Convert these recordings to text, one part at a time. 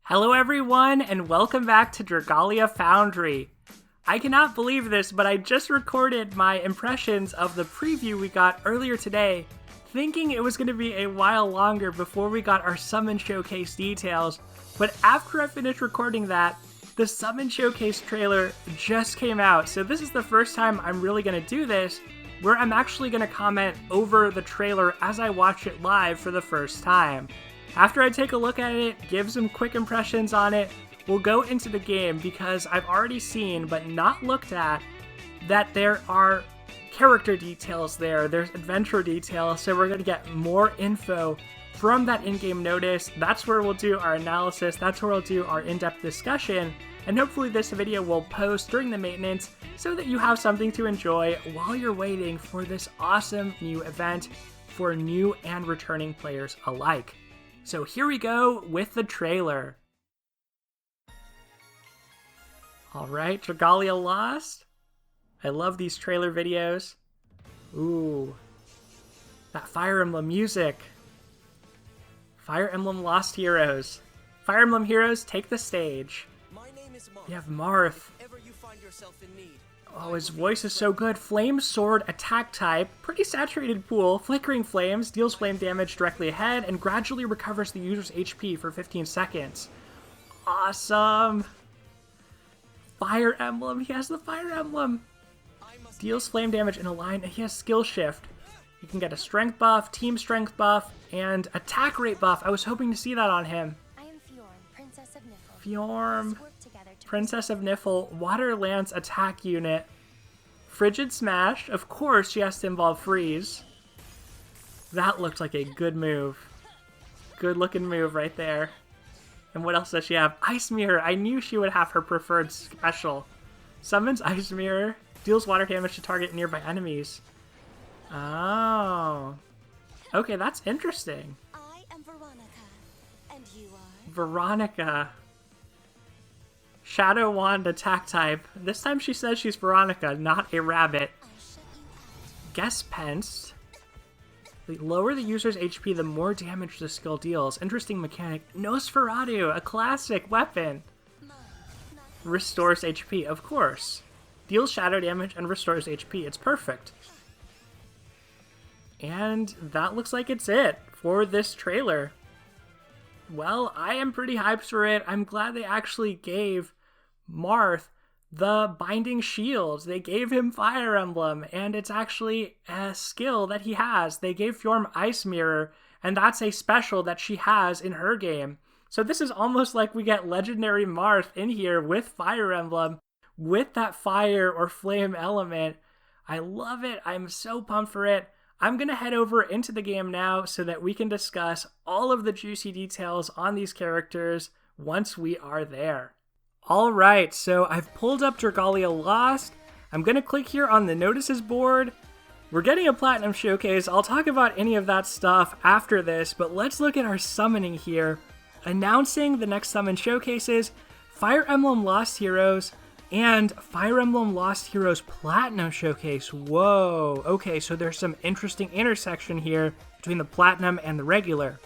Hello everyone, and welcome back to Dragalia Foundry. I cannot believe this, but I just recorded my impressions of the preview we got earlier today, thinking it was going to be a while longer before we got our Summon Showcase details, but after I finished recording that, the Summon Showcase trailer just came out, so this is the first time I'm really going to do this, where I'm actually going to comment over the trailer as I watch it live for the first time. After I take a look at it, give some quick impressions on it, we'll go into the game because I've already seen, but not looked at, that there are character details there, there's adventure details, so we're going to get more info from that in-game notice. That's where we'll do our analysis, that's where we'll do our in-depth discussion, and hopefully this video will post during the maintenance so that you have something to enjoy while you're waiting for this awesome new event for new and returning players alike. So here we go with the trailer. Alright, Dragalia Lost. I love these trailer videos. Ooh. That Fire Emblem music. Fire Emblem Lost Heroes. Fire Emblem Heroes, take the stage. My name is Marth. You have Marth. If ever you find yourself in need. Oh, his voice is so good. Flame Sword attack type, pretty saturated pool, flickering flames, deals flame damage directly ahead, and gradually recovers the user's HP for 15 seconds. Awesome! Fire Emblem, he has the Fire Emblem! Deals flame damage in a line, and he has skill shift. You can get a strength buff, team strength buff, and attack rate buff. I was hoping to see that on him. I am Fjorm, Princess of Niffle. Fjorm, Princess of Niffle, Water Lance attack unit. Frigid Smash, of course she has to involve Freeze. That looked like a good move. Good looking move right there. And what else does she have? Ice Mirror, I knew she would have her preferred special. Summons Ice Mirror, deals water damage to target nearby enemies. Oh. Okay, that's interesting. I am Veronica, and you are? Veronica. Shadow Wand attack type. This time she says she's Veronica, not a rabbit. Guess Pence. Lower the user's HP the more damage the skill deals. Interesting mechanic. Nosferatu, a classic weapon. Restores HP, of course. Deals shadow damage and restores HP. It's perfect. And that looks like it's it for this trailer. Well, I am pretty hyped for it. I'm glad they actually gave Marth the Binding Shield. They gave him Fire Emblem, and it's actually a skill that he has. They gave Fjorm Ice Mirror, and that's a special that she has in her game. So this is almost like we get Legendary Marth in here with Fire Emblem, with that fire or flame element. I love it. I'm so pumped for it. I'm going to head over into the game now so that we can discuss all of the juicy details on these characters once we are there. Alright, so I've pulled up Dragalia Lost. I'm going to click here on the notices board. We're getting a Platinum Showcase. I'll talk about any of that stuff after this, but let's look at our summoning here. Announcing the next Summon Showcases, Fire Emblem Lost Heroes, and Fire Emblem Lost Heroes Platinum Showcase. Whoa, okay, so there's some interesting intersection here between the Platinum and the regular.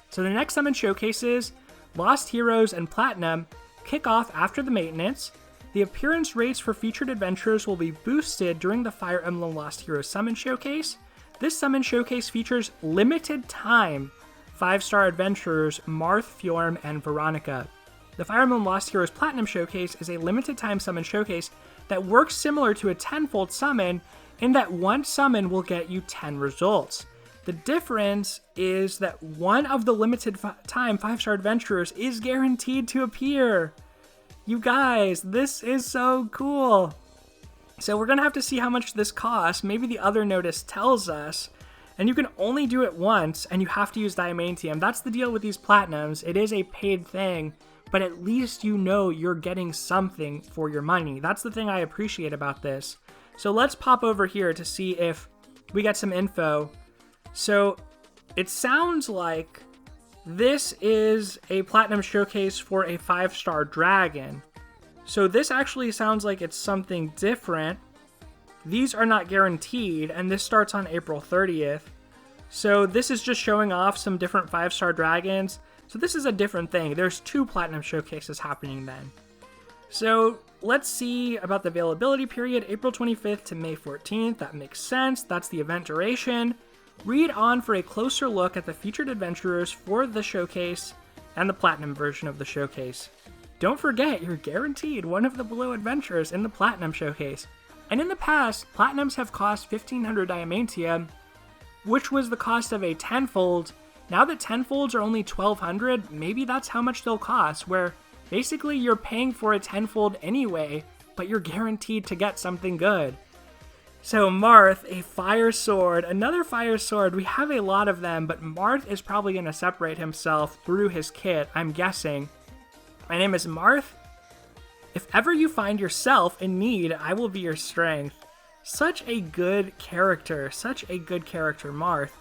So the next Summon Showcases, Lost Heroes and Platinum, kick off after the maintenance. The appearance rates for featured adventurers will be boosted during the Fire Emblem Lost Heroes Summon Showcase. This Summon Showcase features limited time 5-star adventurers Marth, Fjorm, and Veronica. The Fire Emblem Lost Heroes Platinum Showcase is a limited time summon showcase that works similar to a 10-fold summon in that one summon will get you 10 results. The difference is that one of the limited time 5-star adventurers is guaranteed to appear. You guys, this is so cool. So we're going to have to see how much this costs. Maybe the other notice tells us. And you can only do it once, and you have to use Diamantium. That's the deal with these Platinums. It is a paid thing, but at least you know you're getting something for your money. That's the thing I appreciate about this. So let's pop over here to see if we get some info. So it sounds like this is a Platinum Showcase for a 5-star dragon. So this actually sounds like it's something different. These are not guaranteed, and this starts on April 30th. So this is just showing off some different 5-star dragons. So this is a different thing. There's 2 Platinum Showcases happening then. So let's see about the availability period, April 25th to May 14th. That makes sense. That's the event duration. Read on for a closer look at the featured adventurers for the showcase and the Platinum version of the showcase. Don't forget, you're guaranteed one of the blue adventurers in the Platinum Showcase. And in the past, Platinums have cost 1,500 Diamantia, which was the cost of a tenfold. Now that tenfolds are only 1,200, maybe that's how much they'll cost, where basically you're paying for a tenfold anyway, but you're guaranteed to get something good. So Marth, a fire sword, another fire sword. We have a lot of them, but Marth is probably going to separate himself through his kit, I'm guessing. My name is Marth. If ever you find yourself in need, I will be your strength. Such a good character, Marth.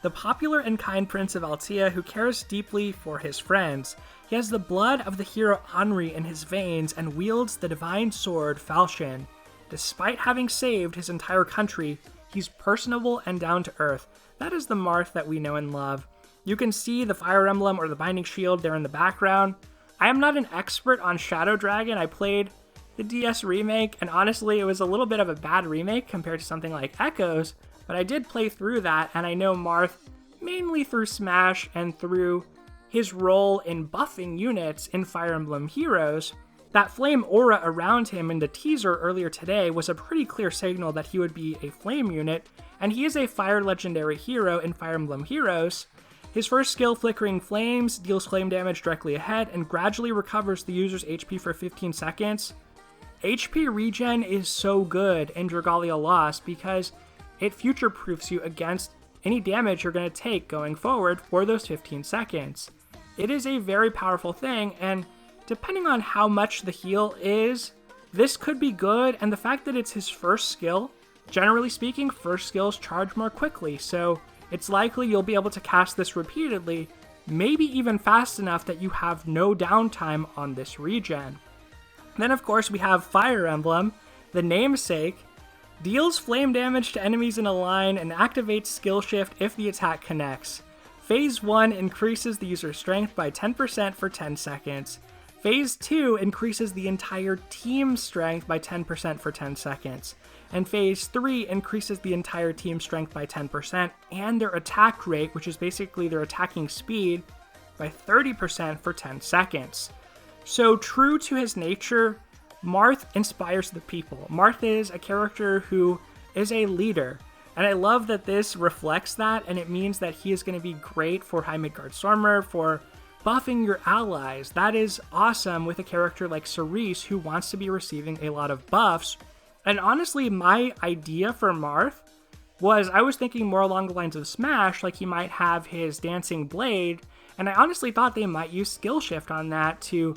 The popular and kind Prince of Altea who cares deeply for his friends. He has the blood of the hero Henri in his veins and wields the divine sword Falchion. Despite having saved his entire country, he's personable and down to earth. That is the Marth that we know and love. You can see the Fire Emblem or the Binding Shield there in the background. I am not an expert on Shadow Dragon. I played the DS remake, and honestly, it was a little bit of a bad remake compared to something like Echoes, but I did play through that, and I know Marth mainly through Smash and through his role in buffing units in Fire Emblem Heroes. That flame aura around him in the teaser earlier today was a pretty clear signal that he would be a flame unit, and he is a fire legendary hero in Fire Emblem Heroes. His first skill, Flickering Flames, deals flame damage directly ahead and gradually recovers the user's HP for 15 seconds. HP regen is so good in Dragalia Lost because it future-proofs you against any damage you're going to take going forward for those 15 seconds. It is a very powerful thing, and depending on how much the heal is, this could be good, and the fact that it's his first skill, generally speaking, first skills charge more quickly, so it's likely you'll be able to cast this repeatedly, maybe even fast enough that you have no downtime on this regen. Then of course we have Fire Emblem, the namesake, deals flame damage to enemies in a line and activates skill shift if the attack connects. Phase 1 increases the user's strength by 10% for 10 seconds. Phase 2 increases the entire team's strength by 10% for 10 seconds. And Phase 3 increases the entire team's strength by 10% and their attack rate, which is basically their attacking speed, by 30% for 10 seconds. So true to his nature, Marth inspires the people. Marth is a character who is a leader, and I love that this reflects that, and it means that he is going to be great for High Midgard Stormer, for buffing your allies. That is awesome with a character like Cerise, who wants to be receiving a lot of buffs. And honestly, my idea for Marth was, I was thinking more along the lines of Smash, like he might have his Dancing Blade, and I honestly thought they might use Skill Shift on that to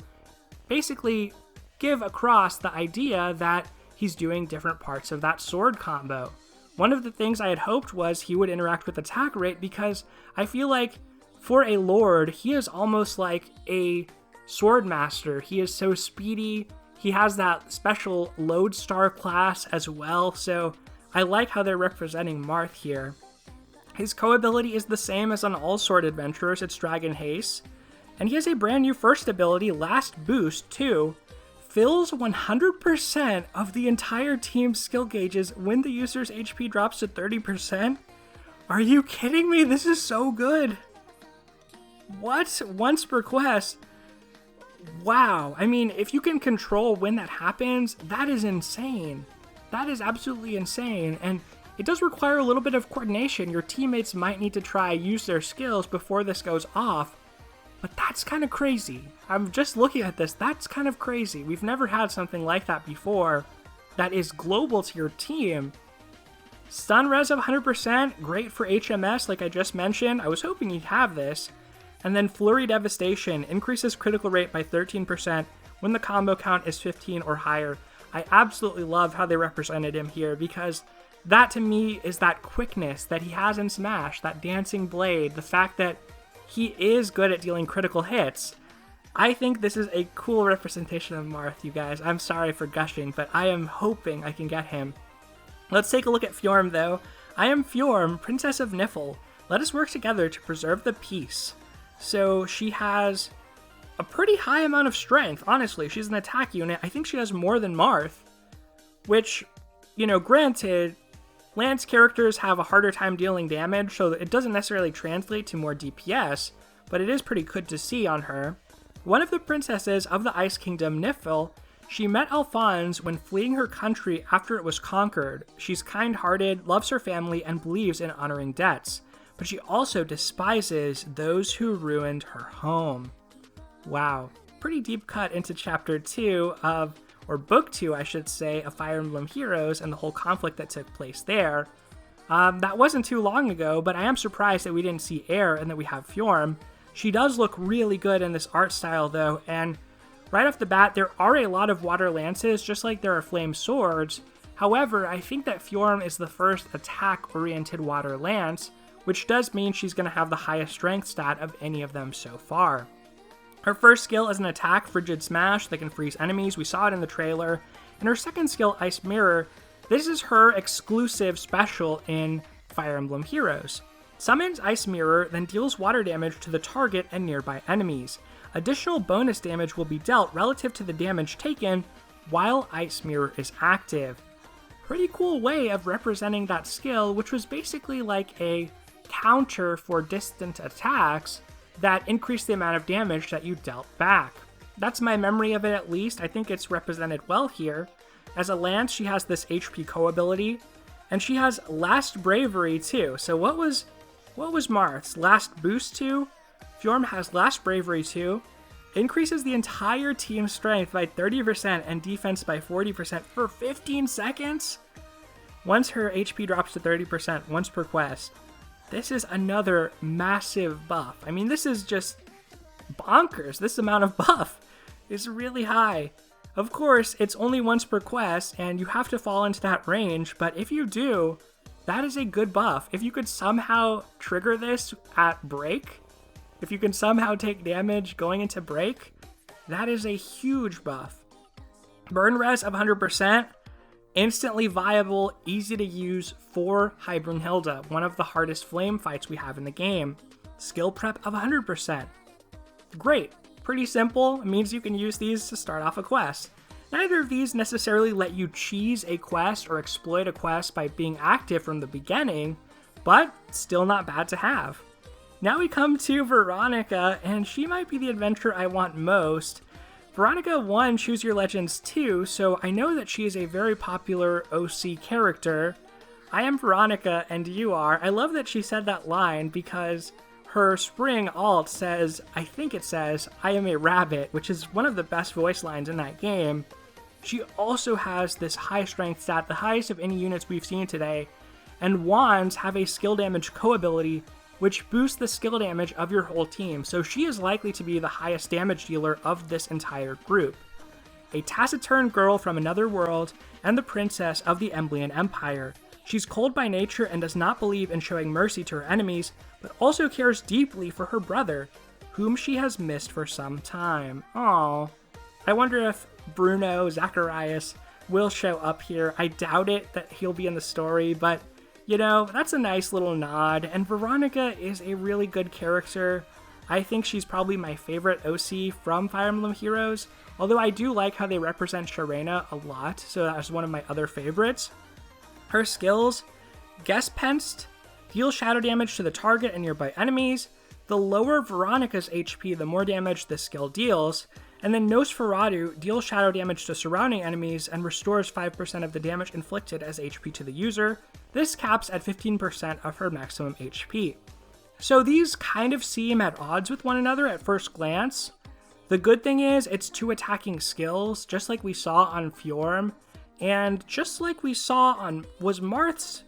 basically give across the idea that he's doing different parts of that sword combo. One of the things I had hoped was he would interact with attack rate, because I feel like for a Lord, he is almost like a sword master. He is so speedy. He has that special Lodestar class as well, so I like how they're representing Marth here. His co-ability is the same as on all sword adventurers, it's Dragon Haste, and he has a brand new first ability, Last Boost, too. Fills 100% of the entire team's skill gauges when the user's HP drops to 30%. Are you kidding me? This is so good. What? Once per quest? Wow. I mean, if you can control when that happens, that is insane. That is absolutely insane. And it does require a little bit of coordination. Your teammates might need to try use their skills before this goes off. But that's kind of crazy. I'm just looking at this. That's kind of crazy. We've never had something like that before that is global to your team. Stun res of 100%, great for HMS like I just mentioned. I was hoping you'd have this. And then Flurry Devastation increases critical rate by 13% when the combo count is 15 or higher. I absolutely love how they represented him here, because that to me is that quickness that he has in Smash, that Dancing Blade, the fact that he is good at dealing critical hits. I think this is a cool representation of Marth, you guys. I'm sorry for gushing, but I am hoping I can get him. Let's take a look at Fjorm, though. I am Fjorm, Princess of Niffle. Let us work together to preserve the peace. So she has a pretty high amount of strength, honestly. She's an attack unit. I think she has more than Marth, which, granted, Lance characters have a harder time dealing damage, so it doesn't necessarily translate to more DPS, but it is pretty good to see on her. One of the princesses of the Ice Kingdom, Nifl, she met Alphonse when fleeing her country after it was conquered. She's kind-hearted, loves her family, and believes in honoring debts, but she also despises those who ruined her home. Wow, pretty deep cut into Chapter 2 or Book 2, I should say, of Fire Emblem Heroes and the whole conflict that took place there. That wasn't too long ago, but I am surprised that we didn't see Air and that we have Fjorm. She does look really good in this art style, though, and right off the bat, there are a lot of water lances, just like there are flame swords. However, I think that Fjorm is the first attack-oriented water lance, which does mean she's going to have the highest strength stat of any of them so far. Her first skill is an attack, Frigid Smash, that can freeze enemies. We saw it in the trailer. And her second skill, Ice Mirror, this is her exclusive special in Fire Emblem Heroes. Summons Ice Mirror, then deals water damage to the target and nearby enemies. Additional bonus damage will be dealt relative to the damage taken while Ice Mirror is active. Pretty cool way of representing that skill, which was basically like a counter for distant attacks that increase the amount of damage that you dealt back. That's my memory of it, at least. I think it's represented well here. As a lance, she has this HP co-ability, and she has Last Bravery too. So what was Marth's? Last Boost 2? Fjorm has Last Bravery 2. Increases the entire team's strength by 30% and defense by 40% for 15 seconds? Once her HP drops to 30%, once per quest. This is another massive buff. I mean, this is just bonkers. This amount of buff is really high. Of course, it's only once per quest, and you have to fall into that range, but if you do, that is a good buff. If you could somehow trigger this at break, if you can somehow take damage going into break, that is a huge buff. Burn res of 100%. Instantly viable, easy to use for Brunhilde, one of the hardest flame fights we have in the game. Skill prep of 100%. Great. Pretty simple. It means you can use these to start off a quest. Neither of these necessarily let you cheese a quest or exploit a quest by being active from the beginning, but still not bad to have. Now we come to Veronica, and she might be the adventurer I want most. Veronica won Choose Your Legends 2, so I know that she is a very popular OC character. I am Veronica, and you are. I love that she said that line because her spring alt says, I think it says, I am a rabbit, which is one of the best voice lines in that game. She also has this high strength stat, the highest of any units we've seen today, and wands have a skill damage co-ability which boosts the skill damage of your whole team, so she is likely to be the highest damage dealer of this entire group. A taciturn girl from another world, and the princess of the Emblem Empire. She's cold by nature and does not believe in showing mercy to her enemies, but also cares deeply for her brother, whom she has missed for some time. Aww. I wonder if Bruno Zacharias will show up here. I doubt it that he'll be in the story, but that's a nice little nod, and Veronica is a really good character. I think she's probably my favorite OC from Fire Emblem Heroes, although I do like how they represent Sharena a lot, so that was one of my other favorites. Her skills, Gespenst, deal shadow damage to the target and nearby enemies. The lower Veronica's HP, the more damage this skill deals, and then Nosferatu deals shadow damage to surrounding enemies and restores 5% of the damage inflicted as HP to the user. This caps at 15% of her maximum HP. So these kind of seem at odds with one another at first glance. The good thing is it's two attacking skills, just like we saw on Fjorm, and just like we saw on, was Marth's?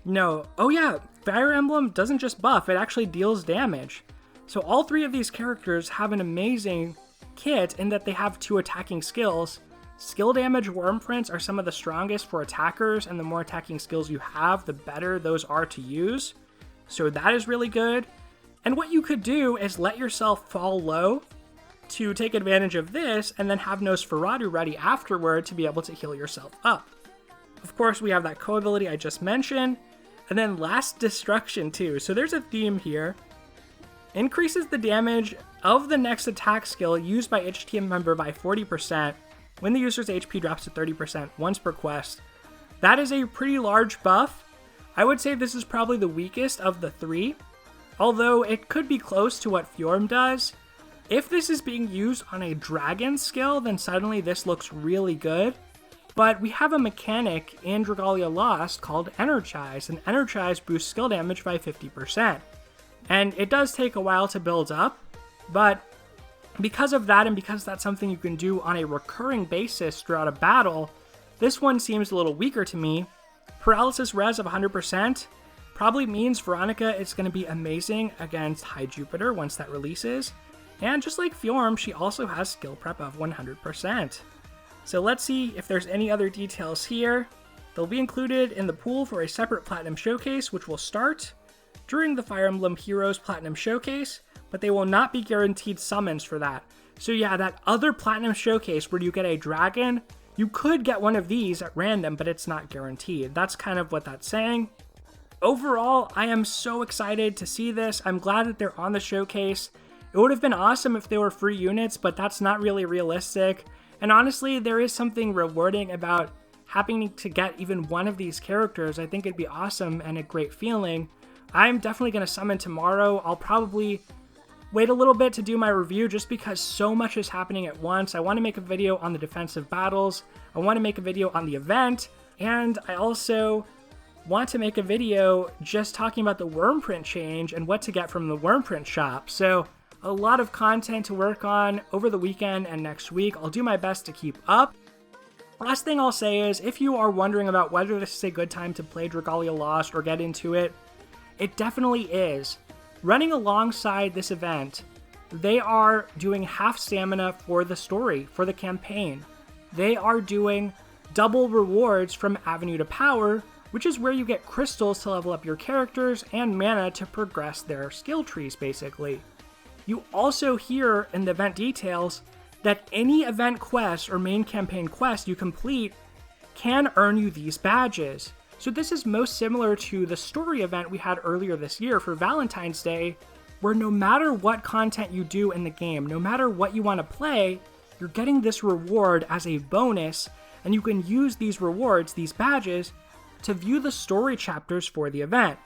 No, oh yeah, Fire Emblem doesn't just buff, it actually deals damage. So all three of these characters have an amazing kit in that they have two attacking skills. Skill damage wormprints are some of the strongest for attackers, and the more attacking skills you have, the better those are to use. So that is really good. And what you could do is let yourself fall low to take advantage of this, and then have Nosferatu ready afterward to be able to heal yourself up. Of course, we have that co-ability I just mentioned, and then Last Destruction too. So there's a theme here. increases the damage of the next attack skill used by each team member by 40% when the user's HP drops to 30% once per quest. That is a pretty large buff. I would say this is probably the weakest of the three, although it could be close to what Fjorm does. If this is being used on a dragon skill, then suddenly this looks really good. But we have a mechanic in Dragalia Lost called Energize, and Energize boosts skill damage by 50%. And it does take a while to build up, but because of that, and because that's something you can do on a recurring basis throughout a battle, this one seems a little weaker to me. Paralysis res of 100% probably means Veronica is going to be amazing against High Jupiter once that releases. And just like Fjorm, she also has skill prep of 100%. So let's see if there's any other details here. They'll be included in the pool for a separate Platinum Showcase, which will start during the Fire Emblem Heroes Platinum Showcase, but they will not be guaranteed summons for that. So yeah, that other Platinum Showcase where you get a dragon, you could get one of these at random, but it's not guaranteed. That's kind of what that's saying. Overall, I am so excited to see this. I'm glad that they're on the showcase. It would have been awesome if they were free units, but that's not really realistic. And honestly, there is something rewarding about happening to get even one of these characters. I think it'd be awesome and a great feeling. I'm definitely going to summon tomorrow. I'll probably wait a little bit to do my review just because so much is happening at once. I want to make a video on the defensive battles. I want to make a video on the event. And I also want to make a video just talking about the Wyrmprint change and what to get from the Wyrmprint shop. So a lot of content to work on over the weekend and next week. I'll do my best to keep up. Last thing I'll say is, if you are wondering about whether this is a good time to play Dragalia Lost or get into it, it definitely is. Running alongside this event, they are doing half stamina for the story, for the campaign. They are doing double rewards from Avenue to Power, which is where you get crystals to level up your characters and mana to progress their skill trees, basically. You also hear in the event details that any event quest or main campaign quest you complete can earn you these badges. So this is most similar to the story event we had earlier this year for Valentine's Day, where no matter what content you do in the game, no matter what you want to play, you're getting this reward as a bonus, and you can use these rewards, these badges, to view the story chapters for the event,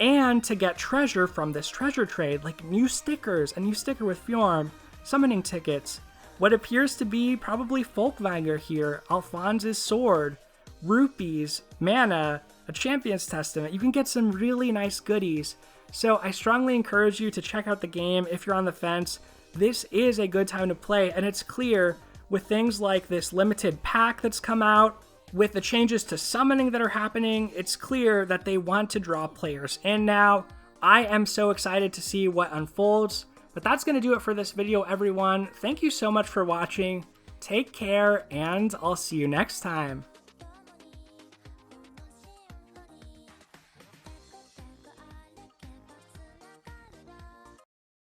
and to get treasure from this treasure trade, like new stickers, a new sticker with Fjorm, summoning tickets, what appears to be probably Folkvanger here, Alphonse's sword, rupees, mana, a champion's testament. You can get some really nice goodies. So I strongly encourage you to check out the game if you're on the fence. This is a good time to play, and it's clear with things like this limited pack that's come out, with the changes to summoning that are happening, it's clear that they want to draw players in now. I am so excited to see what unfolds. But that's going to do it for this video, everyone. Thank you so much for watching. Take care, and I'll see you next time.